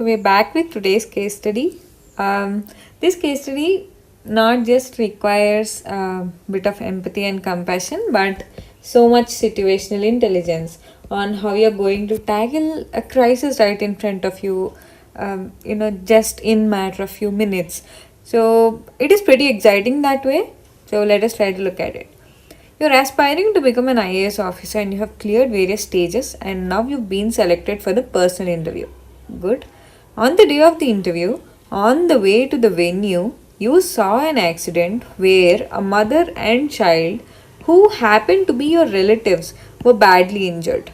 So we're back with today's case study. This case study not just requires a bit of empathy and compassion, but so much situational intelligence on how you're going to tackle a crisis right in front of you, just in matter of few minutes. So it is pretty exciting that way. So let us try to look at it. You're aspiring to become an IAS officer and you have cleared various stages and now you've been selected for the personal interview. Good. On the day of the interview, on the way to the venue, you saw an accident where a mother and child who happened to be your relatives were badly injured.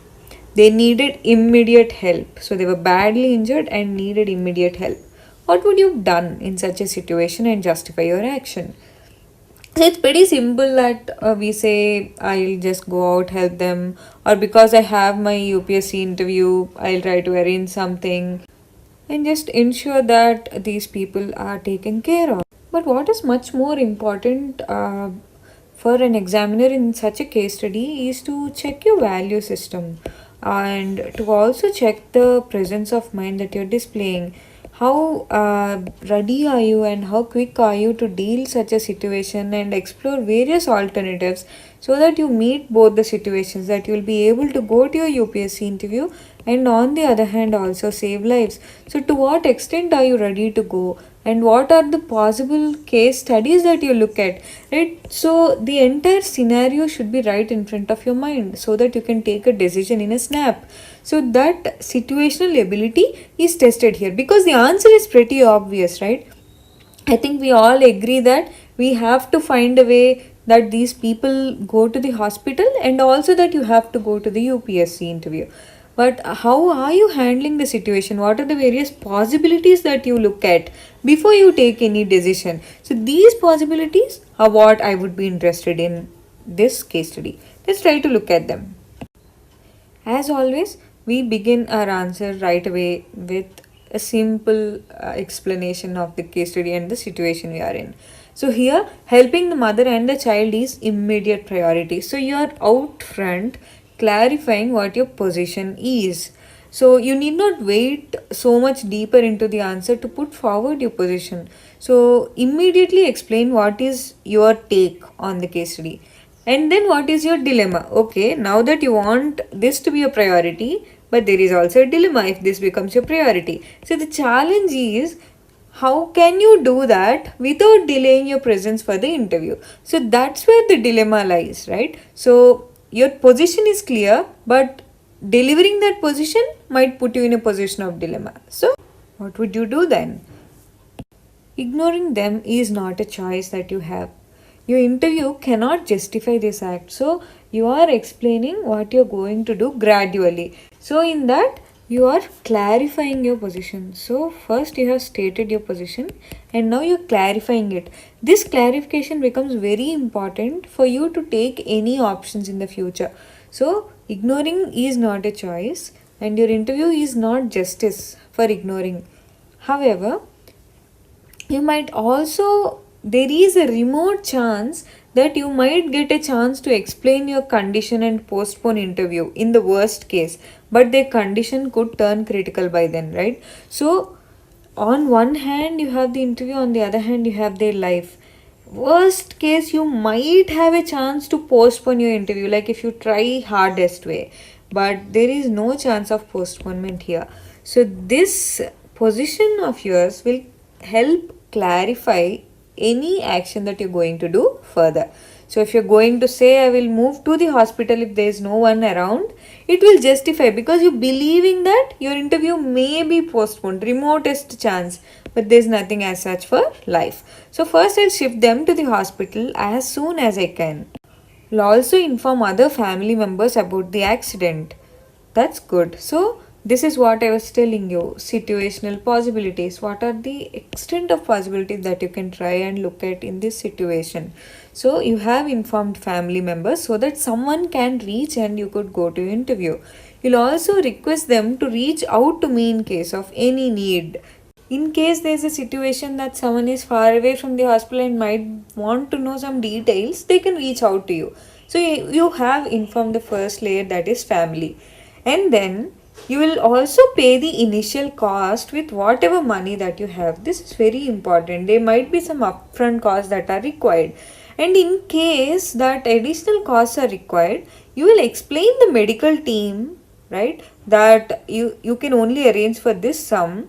They needed immediate help. So they were badly injured and needed immediate help. What would you have done in such a situation and justify your action? So it's pretty simple that we say I'll just go out, help them, or because I have my UPSC interview, I'll try to arrange something and just ensure that these people are taken care of. But what is much more important for an examiner in such a case study is to check your value system and to also check the presence of mind that you're displaying. How ready are you and how quick are you to deal such a situation and explore various alternatives so that you meet both the situations, that you'll be able to go to your UPSC interview and on the other hand also save lives. So to what extent are you ready to go and what are the possible case studies that you look at, right? So the entire scenario should be right in front of your mind so that you can take a decision in a snap. So that situational ability is tested here because the answer is pretty obvious, right? I think we all agree that we have to find a way that these people go to the hospital and also that you have to go to the UPSC interview. But how are you handling the situation? What are the various possibilities that you look at before you take any decision? So these possibilities are what I would be interested in this case study. Let's try to look at them. As always, we begin our answer right away with a simple explanation of the case study and the situation we are in. So here, helping the mother and the child is immediate priority. So you are out front clarifying what your position is. So you need not wait so much deeper into the answer to put forward your position. So immediately explain what is your take on the case study. And then what is your dilemma? Okay, now that you want this to be a priority, but there is also a dilemma if this becomes your priority. So the challenge is how can you do that without delaying your presence for the interview? So that's where the dilemma lies, right? So your position is clear, but delivering that position might put you in a position of dilemma. So what would you do then? Ignoring them is not a choice that you have. Your interview cannot justify this act. So you are explaining what you're going to do gradually. So in that, you are clarifying your position. So first you have stated your position and now you're clarifying it. This clarification becomes very important for you to take any options in the future. So ignoring is not a choice and your interview is not justice for ignoring. However, you might also, there is a remote chance that you might get a chance to explain your condition and postpone interview in the worst case, but their condition could turn critical by then, right? So on one hand you have the interview, on the other hand you have their life. Worst case, you might have a chance to postpone your interview, like if you try hardest way, but there is no chance of postponement here. So this position of yours will help clarify any action that you're going to do further. So if you're going to say I will move to the hospital if there is no one around, it will justify because you believing that your interview may be postponed, remotest chance, but there's nothing as such for life. So first I'll shift them to the hospital as soon as I can. I'll also inform other family members about the accident. That's good. So this is what I was telling you, situational possibilities. What are the extent of possibilities that you can try and look at in this situation? So you have informed family members so that someone can reach and you could go to your interview. You'll also request them to reach out to me in case of any need. In case there's a situation that someone is far away from the hospital and might want to know some details, they can reach out to you. So you have informed the first layer, that is family. And then You will also pay the initial cost with whatever money that you have. This is very important. There might be some upfront costs that are required. And in case that additional costs are required, you will explain the medical team, right, that you can only arrange for this sum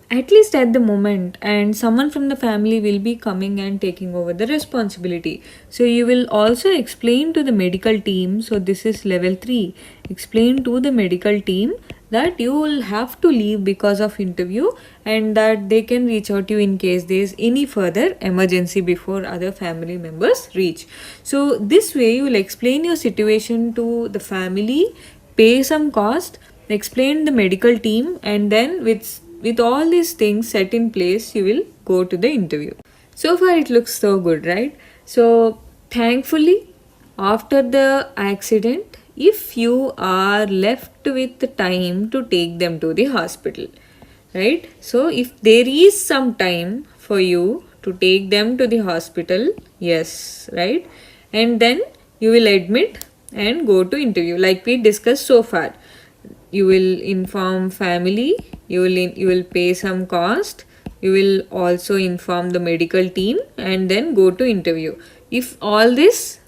at least at the moment, and someone from the family will be coming and taking over the responsibility. So you will also explain to the medical team, so this is level 3, explain to the medical team that you will have to leave because of interview and that they can reach out to you in case there is any further emergency before other family members reach. So this way you will explain your situation to the family, pay some cost, explain the medical team, and then with all these things set in place, you will go to the interview. So far it looks so good, right? So thankfully, after the accident, if you are left with the time to take them to the hospital, right? So if there is some time for you to take them to the hospital, yes, right? And then you will admit and go to interview like we discussed so far. You will inform family, you will pay some cost, you will also inform the medical team, and then go to interview. If all this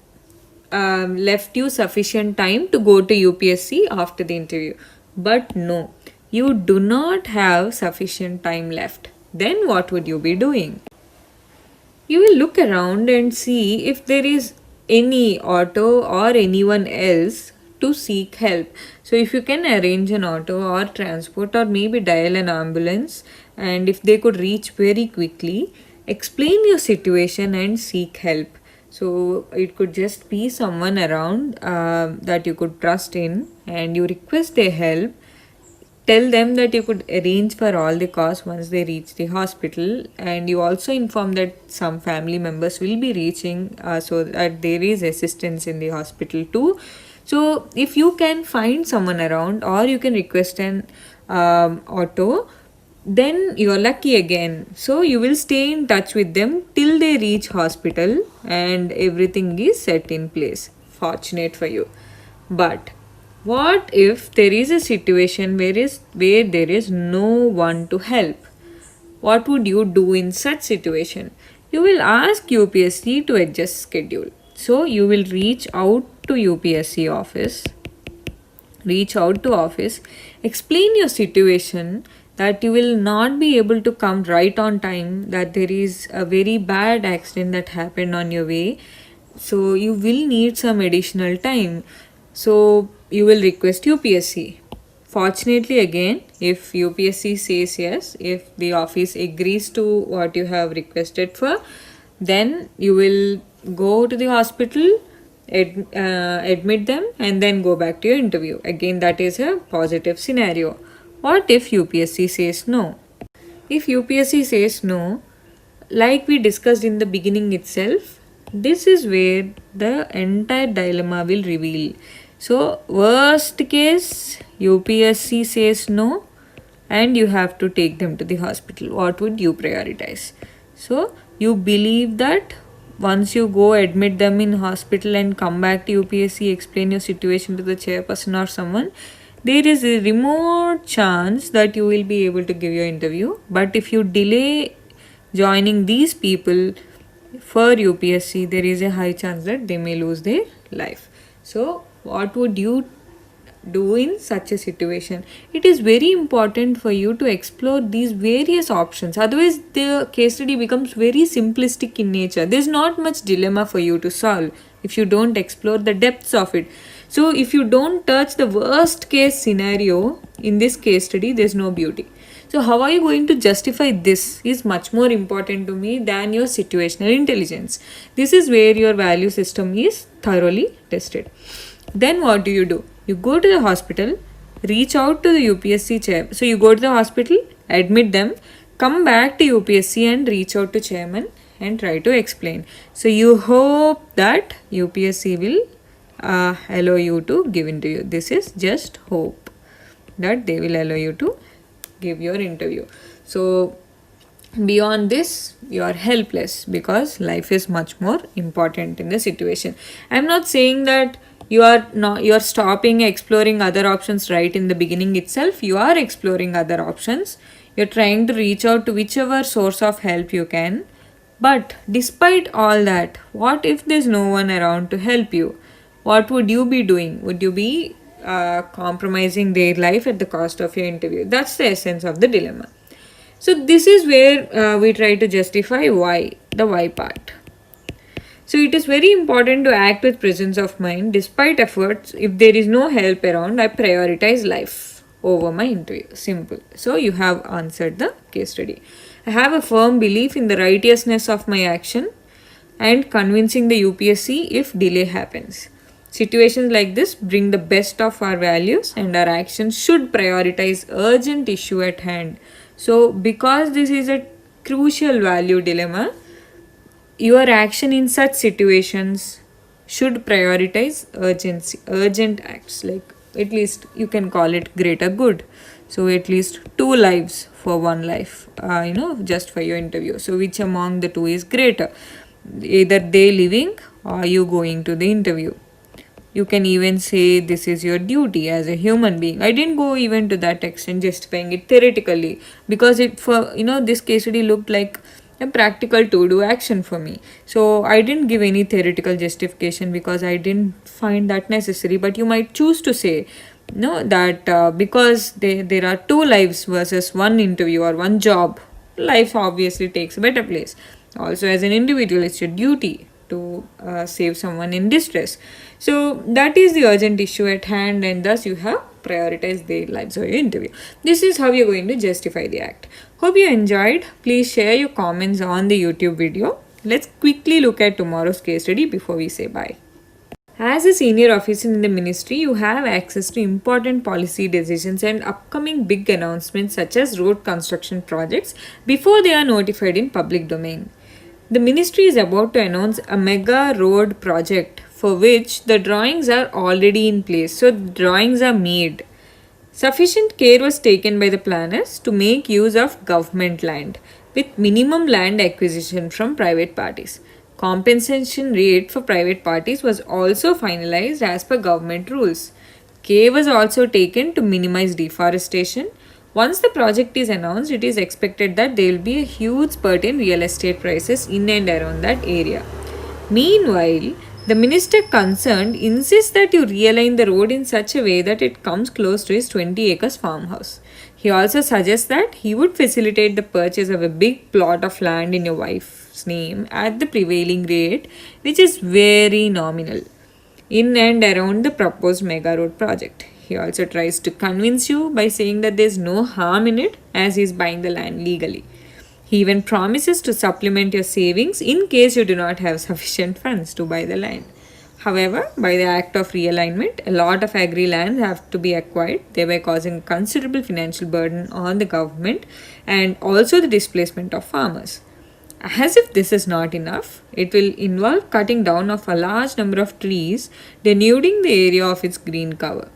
left you sufficient time to go to UPSC after the interview, but no, you do not have sufficient time left, then what would you be doing? You will look around and see if there is any auto or anyone else to seek help. So if you can arrange an auto or transport or maybe dial an ambulance, and if they could reach very quickly, explain your situation and seek help. So it could just be someone around that you could trust in, and you request their help. Tell them that you could arrange for all the costs once they reach the hospital, and you also inform that some family members will be reaching so that there is assistance in the hospital too. So if you can find someone around or you can request an auto, then you are lucky again. So you will stay in touch with them till they reach hospital and everything is set in place. Fortunate for you. But what if there is a situation where there is no one to help? What would you do in such situation? You will ask UPSC to adjust schedule. So you will reach out to UPSC office, explain your situation, that you will not be able to come right on time, that there is a very bad accident that happened on your way, so you will need some additional time. So you will request UPSC. Fortunately again, if UPSC says yes, if the office agrees to what you have requested for, then you will go to the hospital, admit them, and then go back to your interview. Again, that is a positive scenario. What if UPSC says no? If UPSC says no, like we discussed in the beginning itself, this is where the entire dilemma will reveal. So worst case, UPSC says no and you have to take them to the hospital. What would you prioritize? So you believe that once you go admit them in hospital and come back to UPSC, explain your situation to the chairperson or someone, there is a remote chance that you will be able to give your interview. But if you delay joining these people for UPSC, there is a high chance that they may lose their life. So what would you do in such a situation? It is very important for you to explore these various options. Otherwise, the case study becomes very simplistic in nature. There's not much dilemma for you to solve if you don't explore the depths of it. So if you don't touch the worst case scenario in this case study, there's no beauty. So how are you going to justify this is much more important to me than your situational intelligence. This is where your value system is thoroughly tested. Then what do? You go to the hospital, reach out to the UPSC chair. So you go to the hospital, admit them, come back to UPSC and reach out to chairman and try to explain. So you hope that UPSC will allow you to give interview. This is just hope that they will allow you to give your interview. So beyond this, you are helpless because life is much more important in the situation. I'm not saying that you are stopping exploring other options right in the beginning itself. You are exploring other options. You're trying to reach out to whichever source of help you can. But despite all that, what if there's no one around to help you? What would you be doing? Would you be compromising their life at the cost of your interview? That's the essence of the dilemma. So this is where we try to justify why, the why part. So it is very important to act with presence of mind despite efforts. If there is no help around, I prioritize life over my interview. Simple. So you have answered the case study. I have a firm belief in the righteousness of my action and convincing the UPSC if delay happens. Situations like this bring the best of our values, and our actions should prioritize urgent issue at hand. So because this is a crucial value dilemma, your action in such situations should prioritize urgent acts, like at least you can call it greater good. So at least 2 lives for 1 life, just for your interview. So which among the 2 is greater? Either they living or you going to the interview. You can even say this is your duty as a human being. I didn't go even to that extent, justifying it theoretically, because this case study looked like a practical to-do action for me. So I didn't give any theoretical justification because I didn't find that necessary. But you might choose to say, that because there are 2 lives versus 1 interview or 1 job, life obviously takes a better place. Also, as an individual, it's your duty to save someone in distress. So that is the urgent issue at hand, and thus you have prioritized their lives or your interview. This is how you're going to justify the act. Hope you enjoyed. Please share your comments on the YouTube video. Let's quickly look at tomorrow's case study before we say bye. As a senior officer in the ministry, you have access to important policy decisions and upcoming big announcements such as road construction projects before they are notified in public domain. The ministry is about to announce a mega road project for which the drawings are already in place. So the drawings are made. Sufficient care was taken by the planners to make use of government land with minimum land acquisition from private parties. Compensation rate for private parties was also finalized as per government rules. Care was also taken to minimize deforestation. Once the project is announced, it is expected that there will be a huge spurt in real estate prices in and around that area. Meanwhile, the minister concerned insists that you realign the road in such a way that it comes close to his 20 acres farmhouse. He also suggests that he would facilitate the purchase of a big plot of land in your wife's name at the prevailing rate, which is very nominal, in and around the proposed mega road project. He also tries to convince you by saying that there's no harm in it as he's buying the land legally. He even promises to supplement your savings in case you do not have sufficient funds to buy the land. However, by the act of realignment, a lot of agri lands have to be acquired, thereby causing considerable financial burden on the government and also the displacement of farmers. As if this is not enough, it will involve cutting down of a large number of trees, denuding the area of its green cover.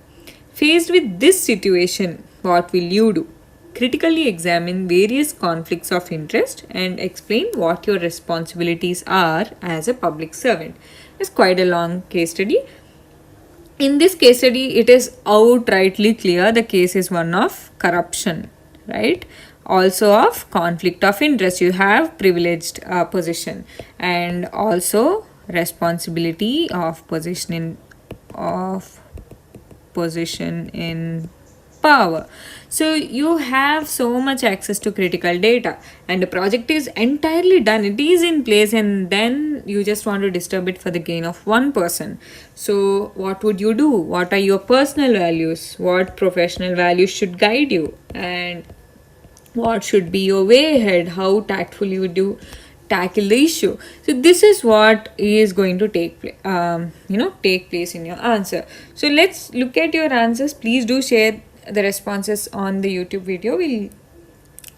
Faced with this situation, what will you do? Critically examine various conflicts of interest and explain what your responsibilities are as a public servant. It's quite a long case study. In this case study, it is outrightly clear the case is one of corruption, right? Also of conflict of interest. You have privileged position and also responsibility of position in power. So you have so much access to critical data and the project is entirely done. It is in place and then you just want to disturb it for the gain of one person. So what would you do? What are your personal values? What professional values should guide you? And what should be your way ahead? How tactfully would you tackle the issue? So this is what is going to take place in your answer. So let's look at your answers. Please do share the responses on the YouTube video. We'll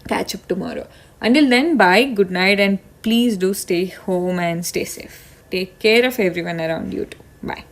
catch up tomorrow. Until then, bye, good night, and please do stay home and stay safe. Take care of everyone around you too. Bye.